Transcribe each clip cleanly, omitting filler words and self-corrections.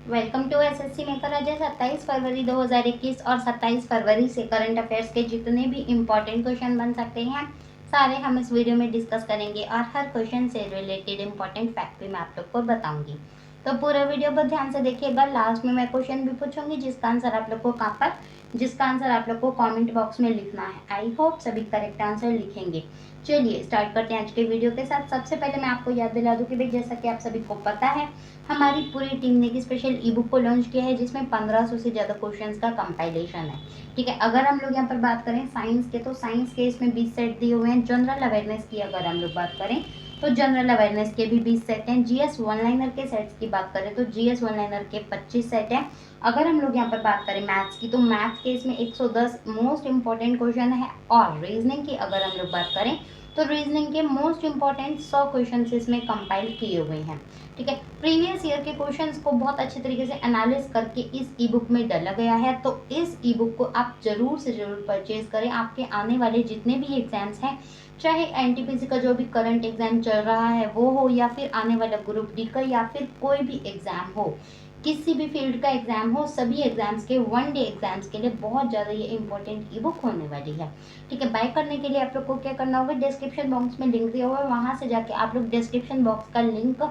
Welcome to SSC maker. आज 27 फरवरी 2021 और 27 फरवरी से करंट अफेयर्स के जितने भी इम्पोर्टेंट क्वेश्चन बन सकते हैं सारे हम इस वीडियो में डिस्कस करेंगे और हर क्वेश्चन से रिलेटेड इम्पोर्टेंट फैक्ट भी मैं आप लोग को बताऊंगी। तो पूरा वीडियो पर ध्यान से देखिएगा। लास्ट में मैं क्वेश्चन भी पूछूंगी जिसका आंसर आप लोग को कमेंट बॉक्स में लिखना है। आई होप सभी करेक्ट आंसर लिखेंगे। चलिए स्टार्ट करते हैं आज के वीडियो के साथ। सबसे पहले मैं आपको याद दिला दूं कि भाई जैसा कि आप सभी को पता है हमारी पूरी टीम ने एक स्पेशल ई बुक को लॉन्च किया है जिसमें 1500 से ज़्यादा क्वेश्चंस का कंपाइलेशन है। ठीक है, अगर हम लोग यहाँ पर बात करें साइंस के तो साइंस के इसमें 20 सेट दिए हुए हैं। जनरल अवेयरनेस की अगर हम लोग बात करें तो जनरल अवेयरनेस के भी 20 सेट हैं। जीएस वन लाइनर के सेट्स की बात करें तो जीएस वन लाइनर के 25 सेट हैं। अगर हम लोग यहाँ पर बात करें मैथ्स की तो मैथ्स के इसमें 110 मोस्ट इंपॉर्टेंट क्वेश्चन है। और रीजनिंग की अगर हम लोग बात करें तो रीजनिंग के मोस्ट इंपॉर्टेंट 100 क्वेश्चन इसमें कंपाइल किए हुए हैं। ठीक है, प्रीवियस ईयर के क्वेश्चंस को बहुत अच्छे तरीके से एनालिसिस करके इस ई बुक में डाला गया है। तो इस ई बुक को आप जरूर से जरूर परचेज करें। आपके आने वाले जितने भी एग्जाम्स हैं, चाहे एनटीपीसी का जो भी करंट एग्जाम चल रहा है वो हो या फिर आने वाला ग्रुप डी का या फिर कोई भी एग्जाम हो, किसी भी फील्ड का एग्जाम हो, सभी एग्जाम्स के वन डे एग्जाम्स के लिए बहुत ज़्यादा ये इंपॉर्टेंट ई बुक होने वाली है। ठीक है, बाय करने के लिए आप लोग को क्या करना होगा, डिस्क्रिप्शन बॉक्स में लिंक दिया हुआ है, वहाँ से जाके आप लोग डिस्क्रिप्शन बॉक्स का लिंक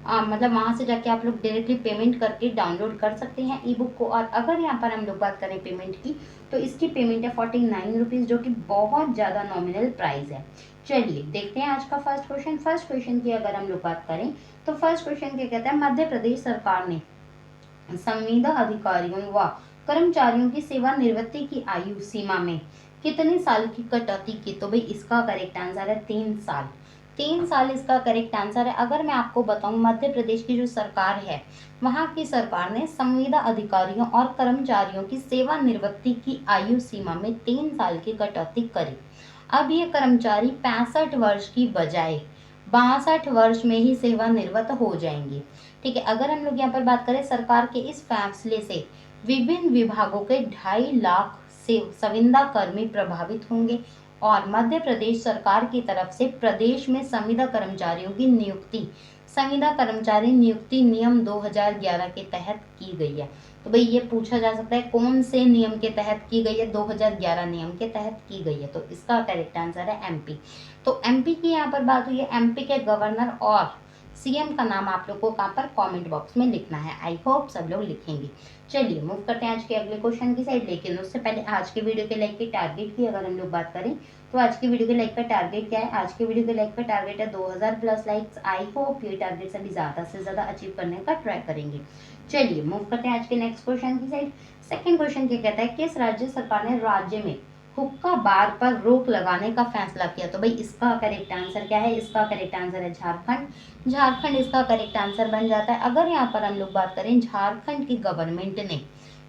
मतलब वहाँ से जाके आप लोग डायरेक्टली पेमेंट करके डाउनलोड कर सकते हैं ई बुक को। और अगर यहाँ पर हम लोग बात करें पेमेंट की तो इसकी पेमेंट है 49 रुपीज़, जो कि बहुत ज़्यादा नॉमिनल प्राइस है। चलिए देखते हैं आज का फर्स्ट क्वेश्चन। फर्स्ट क्वेश्चन की अगर हम लोग बात करें तो फर्स्ट क्वेश्चन क्या कहता है, मध्य प्रदेश सरकार ने संविदा अधिकारियों व कर्मचारियों की सेवानिवृत्ति की आयु सीमा में कितने साल की कटौती की। तो भाई इसका करेक्ट आंसर है 3 साल। 3 साल इसका करेक्ट आंसर है। अगर मैं आपको बताऊं मध्य प्रदेश की जो सरकार है वहां की सरकार ने संविदा अधिकारियों और कर्मचारियों की सेवानिवृत्ति की आयु सीमा में 3 साल की कटौती करी। अब ये कर्मचारी 65 वर्ष की बजाय 62 वर्ष में ही सेवानिवृत्त हो जाएंगे। ठीक है, अगर हम लोग यहाँ पर बात करें सरकार के इस फैसले से विभिन्न विभागों के 2.5 लाख से संविदा कर्मी प्रभावित होंगे। और मध्य प्रदेश सरकार की तरफ से प्रदेश में संविदा कर्मचारियों की नियुक्ति संविदा कर्मचारी नियुक्ति नियम 2011 के तहत की गई है। तो भाई ये पूछा जा सकता है कौन से नियम के तहत की गई है, 2011 नियम के तहत की गई है। तो इसका करेक्ट आंसर है एमपी। तो एमपी की यहाँ पर बात हुई है, एमपी के गवर्नर और सीएम का नाम आप लोग को कहाँ पर कमेंट बॉक्स में लिखना है। आई होप सब लोग लिखेंगे। चलिए मूव करते हैं आज के अगले क्वेश्चन की साइड। लेकिन उससे पहले आज के वीडियो के लाइक के टारगेट की अगर हम लोग बात करें तो आज की वीडियो के लाइक का टारगेट क्या है, आज के वीडियो के लाइक का टारगेट है 2000 प्लस लाइक्स। आई होप ये टारगेट सभी ज्यादा से ज्यादा अचीव करने का ट्राई करेंगे। चलिए मूव करते हैं आज के नेक्स्ट क्वेश्चन की साइड। सेकंड क्वेश्चन क्या कहता है, किस राज्य सरकार ने राज्य में हुक्का बार पर रोक लगाने का फैसला किया। तो भाई इसका करेक्ट आंसर क्या है, इसका करेक्ट आंसर है झारखंड। झारखंड इसका करेक्ट आंसर बन जाता है। अगर यहाँ पर हम लोग बात करें झारखंड की गवर्नमेंट ने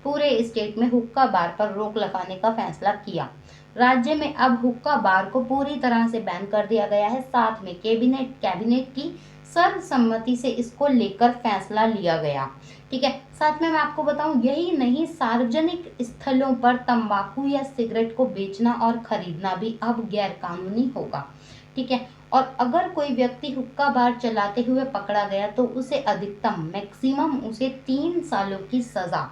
पूरे स्टेट में हुक्का बार पर रोक लगाने का फैसला किया। राज्य में अब हुक्का बार को पूरी तरह से बैन कर दिया गया है। साथ में कैबिनेट की सर्वसम्मति से इसको लेकर फैसला लिया गया। ठीक है, साथ में मैं आपको बताऊं यही नहीं, सार्वजनिक स्थलों पर तंबाकू या सिगरेट को बेचना और खरीदना भी अब गैर कानूनी होगा। ठीक है, और अगर कोई व्यक्ति हुक्का बार चलाते हुए पकड़ा गया तो उसे अधिकतम मैक्सिमम उसे 3 सालों की सजा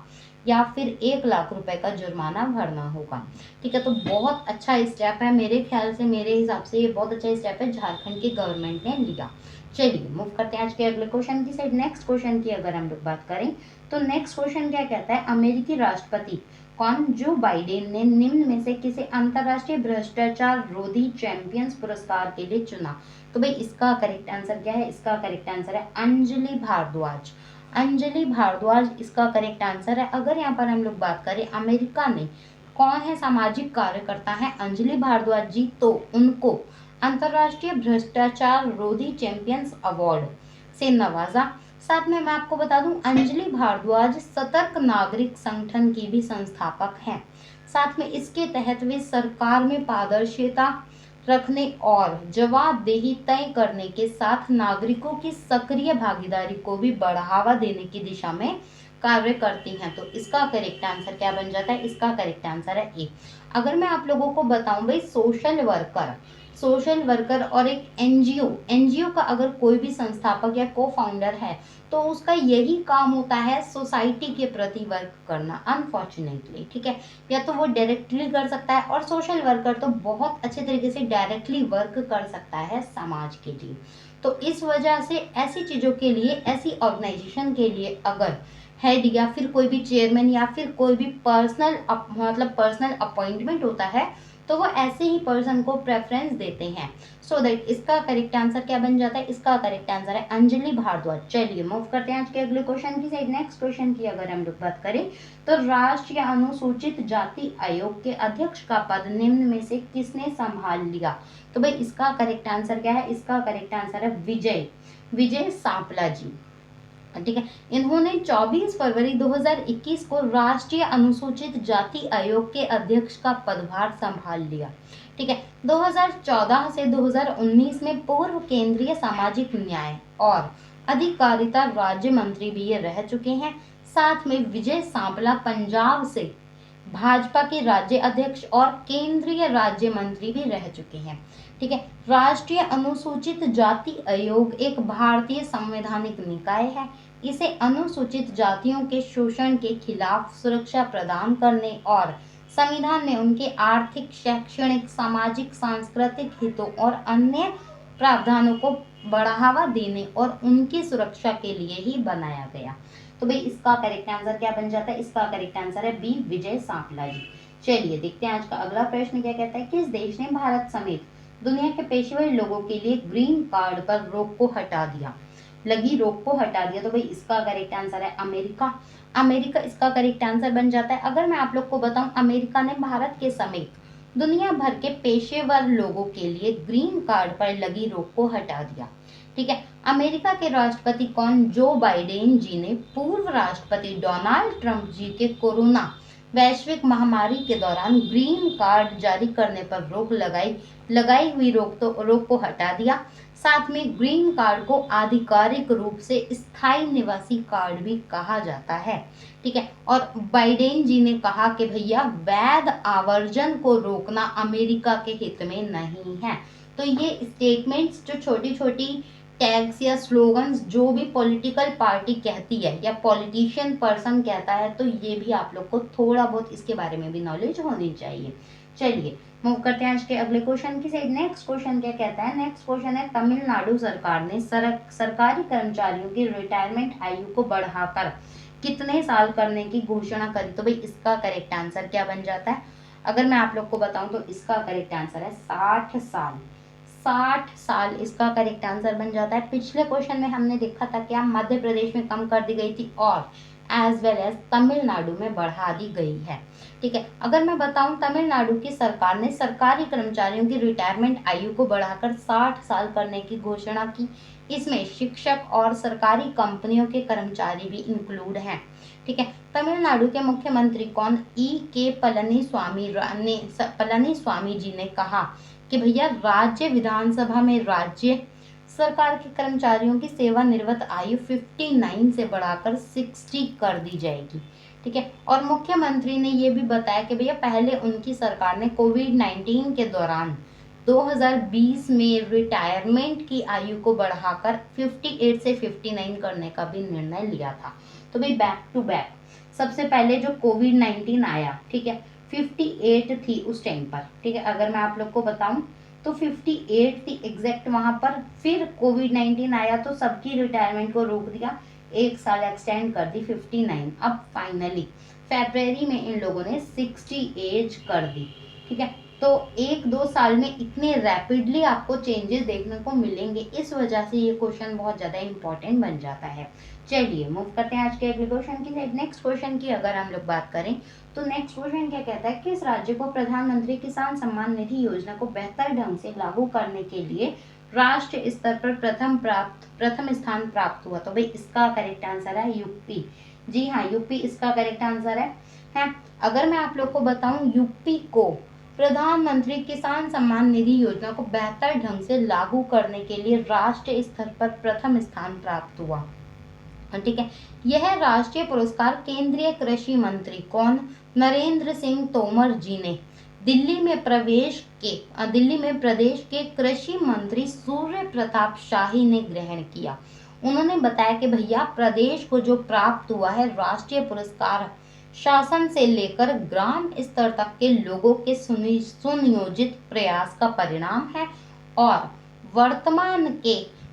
या फिर 1 लाख रुपए का जुर्माना भरना होगा। ठीक है, तो बहुत अच्छा स्टेप है मेरे ख्याल से, मेरे हिसाब से ये बहुत अच्छा स्टेप है झारखंड की गवर्नमेंट ने लिया। चलिए मूव करते हैं आज के अगले क्वेश्चन की साइड। नेक्स्ट क्वेश्चन की अगर हम लोग बात करें तो नेक्स्ट क्वेश्चन क्या कहता है, अमेरिकी राष्ट्रपति कौन जो बाइडेन ने निम्न में से किसे अंतरराष्ट्रीय भ्रष्टाचार रोधी चैंपियंस पुरस्कार के लिए चुना। तो भाई इसका करेक्ट आंसर क्या है, इसका करेक्ट आंसर है अंजलि भारद्वाज। अंजलि भारद्वाज इसका करेक्ट आंसर है। अगर यहाँ पर हम लोग बात करें अमेरिका ने कौन है सामाजिक कार्यकर्ता है अंजलि भारद्वाज जी, तो उनको अंतरराष्ट्रीय भ्रष्टाचार रोधी चैंपियंस अवार्ड से नवाजा। साथ में मैं आपको बता दूं अंजलि भारद्वाज सतर्क नागरिक संगठन की भी संस्थापक हैं। साथ में इसके तहत वे सरकार में पारदर्शिता रखने और जवाबदेही तय करने के साथ नागरिकों की सक्रिय भागीदारी को भी बढ़ावा देने की दिशा में कार्य करती हैं। तो इसका करेक्ट आंसर क्या बन जाता है, इसका करेक्ट आंसर है ए। अगर मैं आप लोगों को बताऊं भाई सोशल वर्कर और एक एनजीओ का अगर कोई भी संस्थापक या को फाउंडर है तो उसका यही काम होता है सोसाइटी के प्रति वर्क करना, अनफॉर्चुनेटली। ठीक है, या तो वो डायरेक्टली कर सकता है, और सोशल वर्कर तो बहुत अच्छे तरीके से डायरेक्टली वर्क कर सकता है समाज के लिए। तो इस वजह से ऐसी चीज़ों के लिए, ऐसी ऑर्गेनाइजेशन के लिए अगर हेड या फिर कोई भी चेयरमैन या फिर कोई भी पर्सनल अपॉइंटमेंट होता है तो वो ऐसे ही पर्सन को प्रेफरेंस देते हैं। सो दैट इसका करेक्ट आंसर क्या बन जाता है? इसका करेक्ट आंसर है अंजलि भारद्वाज। चलिए मूव करते हैं आज के अगले क्वेश्चन की साइड। नेक्स्ट क्वेश्चन की अगर हम लोग बात करें तो राष्ट्रीय अनुसूचित जाति आयोग के अध्यक्ष का पद निम्न में से किसने संभाल लिया? तो भाई इसका करेक्ट आंसर क्या है? इसका करेक्ट आंसर है विजय सांपला जी। ठीक है, इन्होंने 24 फरवरी 2021 को राष्ट्रीय अनुसूचित जाति आयोग के अध्यक्ष का पदभार संभाल लिया। ठीक है, 2014 से 2019 में पूर्व केंद्रीय सामाजिक न्याय और अधिकारिता राज्य मंत्री भी ये रह चुके हैं। साथ में विजय सांपला पंजाब से भाजपा के राज्य अध्यक्ष और केंद्रीय राज्य मंत्री भी रह चुके हैं। ठीक है, राष्ट्रीय अनुसूचित जाति आयोग एक भारतीय संवैधानिक निकाय है। इसे अनुसूचित जातियों के शोषण के खिलाफ सुरक्षा प्रदान करने और संविधान में उनके आर्थिक, शैक्षणिक, सामाजिक, सांस्कृतिक हितों और अन्य प्रावधानों को बढ़ावा देने और उनकी सुरक्षा के लिए ही बनाया गया। तो भाई इसका करेक्ट आंसर क्या बन जाता है? इसका करेक्ट आंसर है बी, विजय सांपला जी। चलिए देखते हैं आज का अगला प्रश्न क्या कहता है। किस देश ने भारत समेत दुनिया के पेशेवर लोगों के लिए ग्रीन कार्ड पर रोक को हटा दिया? तो भाई इसका करेक्ट आंसर है अमेरिका इसका करेक्ट आंसर बन जाता है। अगर मैं आप लोग को बताऊं, अमेरिका ने भारत के समेत दुनिया भर के पेशेवर लोगों के लिए ग्रीन कार्ड पर लगी रोक को हटा दिया। ठीक है, अमेरिका के राष्ट्रपति जो बाइडेन जी ने पूर्व राष्ट्रपति डोनाल्ड ट्रंप जी के कोरोना वैश्विक महामारी के दौरान ग्रीन कार्ड जारी करने पर रोक लगाई हुई रोक को हटा दिया। साथ में ग्रीन कार्ड को आधिकारिक रूप से स्थायी निवासी कार्ड भी कहा जाता है। ठीक है, और बाइडेन जी ने कहा कि भैया वैध आवर्जन को रोकना अमेरिका के हित में नहीं है। तो ये स्टेटमेंट्स जो छोटी छोटी टैग्स या स्लोगन्स जो भी पॉलिटिकल पार्टी कहती है या पॉलिटिशियन पर्सन कहता है, तो ये भी आप लोग को थोड़ा बहुत इसके बारे में भी नॉलेज होनी चाहिए। चलिए मूव करते हैं आज के अगले क्वेश्चन की साइड। नेक्स्ट क्वेश्चन क्या कहता है? नेक्स्ट क्वेश्चन है तमिलनाडु सरकार ने सरकारी कर्मचारियों की रिटायरमेंट आयु को बढ़ाकर कितने साल करने की घोषणा करी? तो भाई इसका करेक्ट आंसर क्या बन जाता है? अगर मैं आप लोग को बताऊं तो इसका करेक्ट आंसर है 60 साल। 60 साल इसका करेक्ट आंसर बन जाता है। पिछले क्वेश्चन में हमने देखा था कि मध्य प्रदेश में कम कर दी गई थी और एज वेल एज तमिलनाडु में बढ़ा दी गई है। ठीक है, अगर मैं बताऊं तमिलनाडु की सरकार ने सरकारी कर्मचारियों की रिटायरमेंट आयु को बढ़ाकर 60 साल करने की घोषणा की। इसमें शिक्षक और सरकारी कंपनियों के कर्मचारी भी इंक्लूड हैं। ठीक है, तमिलनाडु के मुख्यमंत्री के पलनीस्वामी जी ने कहा कि भैया राज्य विधानसभा में राज्य सरकार के कर्मचारियों की सेवानिवृत्त आयु 59 से बढ़ाकर 60 कर दी जाएगी। ठीक है, और मुख्यमंत्री ने ये भी बताया कि भैया पहले उनकी सरकार ने कोविड-19 के दौरान 2020 में रिटायरमेंट की आयु को बढ़ाकर 58 से 59 करने का भी निर्णय लिया था। तो भाई बैक टू बैक सबसे पहले जो कोविड-19 आया, ठीक है, 58 थी उस टाइम पर। ठीक है, अगर मैं आप लोग को बताऊं तो 58 थी एग्जैक्ट वहां पर। फिर कोविड-19 आया तो सबकी रिटायरमेंट को रोक दिया, 1 साल एक्सटेंड कर दी 59। अब फाइनली फरवरी में इन लोगों ने 60 एज कर दी। ठीक है, तो 1-2 साल में इतने रैपिडली आपको चेंजेस देखने को मिलेंगे, इस वजह से ये क्वेश्चन बहुत ज़्यादा इंपॉर्टेंट बन जाता है। चलिए मूव करते हैं आज के अगले क्वेश्चन की साइड। नेक्स्ट क्वेश्चन की अगर हम लोग बात करें तो नेक्स्ट क्वेश्चन क्या कहता है? किस राज्य को प्रधानमंत्री किसान सम्मान निधि योजना को बेहतर ढंग से लागू करने के लिए राष्ट्रीय स्तर पर प्रथम स्थान प्राप्त हुआ? तो भाई इसका करेक्ट आंसर है यूपी। जी हाँ, यूपी इसका करेक्ट आंसर है। अगर मैं आप लोग को बताऊं, यूपी को प्रधानमंत्री किसान सम्मान निधि योजना को बेहतर ढंग से लागू करने के लिए राष्ट्रीय स्तर पर प्रथम स्थान प्राप्त हुआ। ठीक है, यह राष्ट्रीय पुरस्कार केंद्रीय कृषि मंत्री नरेंद्र सिंह तोमर जी ने दिल्ली में प्रदेश के कृषि मंत्री सूर्य प्रताप शाही ने ग्रहण किया। उन्होंने बताया कि भैया प्रदेश को जो प्राप्त हुआ है राष्ट्रीय पुरस्कार शासन से लेकर ग्राम स्तर तक के लोगों के सुनियोजित प्रयास का परिणाम है और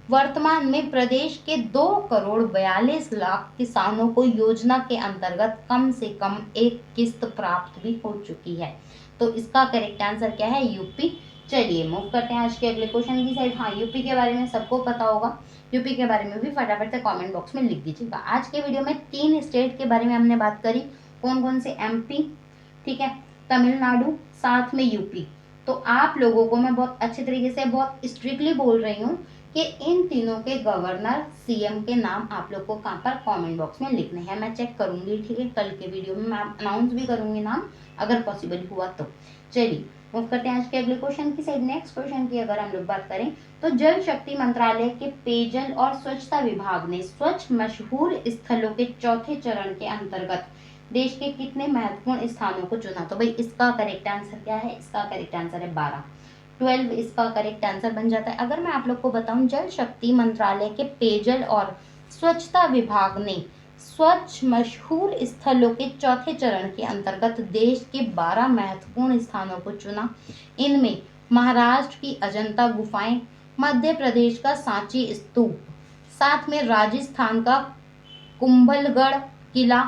वर्तमान में प्रदेश के 2,42,00,000 किसानों को योजना के अंतर्गत कम से कम एक किस्त प्राप्त भी हो चुकी है। तो इसका करेक्ट आंसर क्या है? यूपी। चलिए मूव करते हैं आज के अगले क्वेश्चन की साइड। हाँ, यूपी के बारे में सबको पता होगा, यूपी के बारे में भी फटाफट से कमेंट बॉक्स में लिख दीजिएगा। आज के वीडियो में 3 स्टेट के बारे में हमने बात करी। कौन कौन से? एमपी, ठीक है, तमिलनाडु, साथ में यूपी। तो आप लोगों को मैं बहुत अच्छे तरीके से, बहुत स्ट्रिक्टली बोल रही हूँ कि इन तीनों के गवर्नर, सीएम के नाम आप लोग को कहाँ पर कमेंट बॉक्स में लिखने हैं। मैं चेक करूंगी, ठीक है, कल के वीडियो में मैं अनाउंस भी करूंगी नाम, अगर पॉसिबल हुआ तो। चलिए मूव करते हैं आज के अगले क्वेश्चन की साइड। नेक्स्ट क्वेश्चन की अगर हम लोग बात करें तो जल शक्ति मंत्रालय के पेयजल और स्वच्छता विभाग ने स्वच्छ मशहूर स्थलों के चौथे चरण के अंतर्गत देश के कितने महत्वपूर्ण स्थानों को चुना? तो भाई इसका करेक्ट आंसर क्या है? इसका करेक्ट आंसर है 12, 12 इसका करेक्ट आंसर बन जाता है। अगर मैं आप लोग को बताऊं, जल शक्ति मंत्रालय के पेयजल और स्वच्छता विभाग ने स्वच्छ मशहूर स्थलों के चौथे चरण के अंतर्गत देश के 12 महत्वपूर्ण स्थानों को चुना। इनमें महाराष्ट्र की अजंता गुफाएं, मध्य प्रदेश का सांची स्तूप, साथ में राजस्थान का कुंभलगढ़ किला,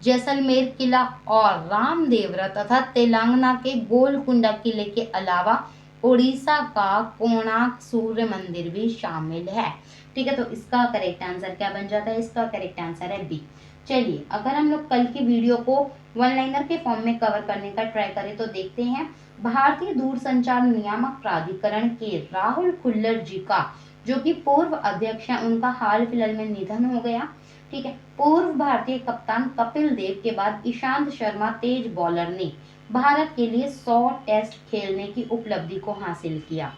जैसलमेर किला और रामदेवरा तथा तेलंगाना के गोलकुंडा किले के अलावा उड़ीसा का कोणार्क सूर्य मंदिर भी शामिल है। ठीक है, तो इसका करेक्ट आंसर क्या बन जाता है? इसका करेक्ट आंसर है बी। चलिए अगर हम लोग कल की वीडियो को वन लाइनर के फॉर्म में कवर करने का ट्राई करें तो देखते हैं, भारतीय दूरसंचार नियामक प्राधिकरण के राहुल खुल्लर जी का, जो कि पूर्व अध्यक्ष हैं, उनका हाल फिलहाल में निधन हो गया। ठीक है, पूर्व भारतीय कप्तान कपिल देव के बाद ईशांत शर्मा तेज बॉलर ने भारत के लिए 100 टेस्ट खेलने की उपलब्धि को हासिल किया।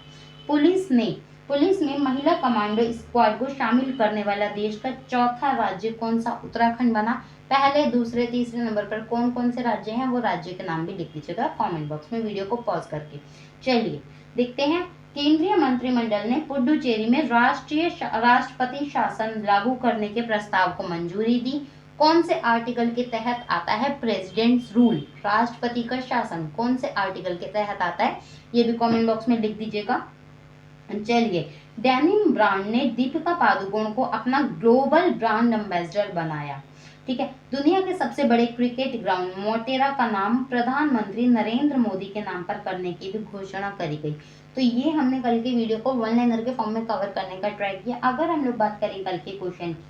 पुलिस में महिला कमांडो स्क्वाड को शामिल करने वाला देश का चौथा राज्य कौन सा? उत्तराखंड बना। पहले, दूसरे, तीसरे नंबर पर कौन कौन से राज्य हैं वो राज्य के नाम भी लिख दीजिएगा कमेंट बॉक्स में वीडियो को पॉज करके। चलिए देखते हैं, केंद्रीय मंत्रिमंडल ने पुडुचेरी में राष्ट्रपति शासन लागू करने के प्रस्ताव को मंजूरी दी। कौन से आर्टिकल के तहत आता है प्रेसिडेंट्स रूल? राष्ट्रपति का शासन कौन से आर्टिकल के तहत आता है ये भी कमेंट बॉक्स में लिख दीजिएगा। चलिए, डेनिम ब्रांड ने दीपिका पादुकोण को अपना ग्लोबल ब्रांड एम्बेसडर बनाया। ठीक है, दुनिया के सबसे बड़े क्रिकेट ग्राउंड मोटेरा का नाम प्रधानमंत्री नरेंद्र मोदी के नाम पर करने की भी घोषणा करी गई। तो ये हमने कल के वीडियो को वन लाइनर के फॉर्म में कवर करने का ट्राई किया। अगर हम लोग बात करें कल के क्वेश्चन की,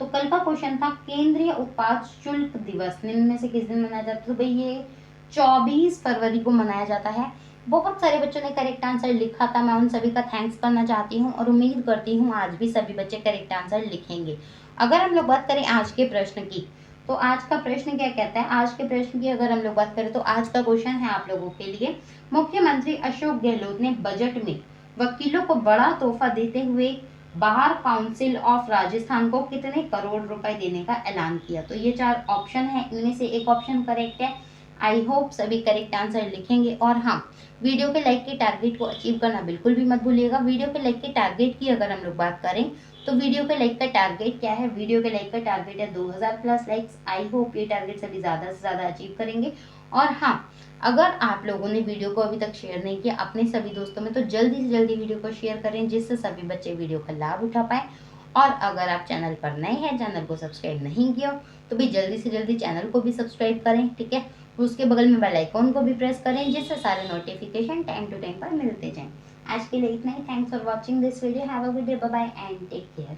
तो कल का क्वेश्चन था केंद्रीय उत्पाद शुल्क दिवस निम्न में से किस दिन मनाया जाता है? तो भाई ये 24 फरवरी को मनाया जाता है। बहुत सारे बच्चों ने करेक्ट आंसर लिखा था, मैं उन सभी का थैंक्स करना चाहती हूँ और उम्मीद करती हूँ आज भी सभी बच्चे करेक्ट आंसर लिखेंगे। अगर हम लोग बात करें आज के प्रश्न की, तो आज का प्रश्न क्या कहता है? आज के प्रश्न की अगर हम लोग बात करें तो आज का क्वेश्चन है आप लोगों के लिए, मुख्यमंत्री अशोक गहलोत ने बजट में वकीलों को बड़ा तोहफा देते हुए बार काउंसिल ऑफ राजस्थान को कितने करोड़ रुपए देने का ऐलान किया? तो ये 4 ऑप्शन है, इनमें से एक ऑप्शन करेक्ट है। आई होप सभी करेक्ट आंसर लिखेंगे। और हाँ, वीडियो के लाइक के टारगेट को अचीव करना बिल्कुल भी मत भूलिएगा। वीडियो के लाइक के टारगेट की अगर हम लोग बात करें तो वीडियो के लाइक का टारगेट क्या है? वीडियो के लाइक का टारगेट है 2000 प्लस लाइक्स। आई होप ये टारगेट सभी ज़्यादा से ज़्यादा अचीव करेंगे। और हाँ, अगर आप लोगों ने वीडियो को अभी तक शेयर नहीं किया अपने सभी दोस्तों में, तो जल्दी से जल्दी वीडियो को शेयर करें जिससे सभी बच्चे वीडियो का लाभ उठा पाएँ। और अगर आप चैनल पर नए हैं, चैनल को सब्सक्राइब नहीं किया तो भी जल्दी से जल्दी चैनल को भी सब्सक्राइब करें। ठीक है, उसके बगल में बेल आइकॉन को भी प्रेस करें जिससे सारे नोटिफिकेशन टाइम टू टाइम पर मिलते जाएं। आज के लिए इतना ही। Thanks for watching this video. Have a good day, bye bye and take care.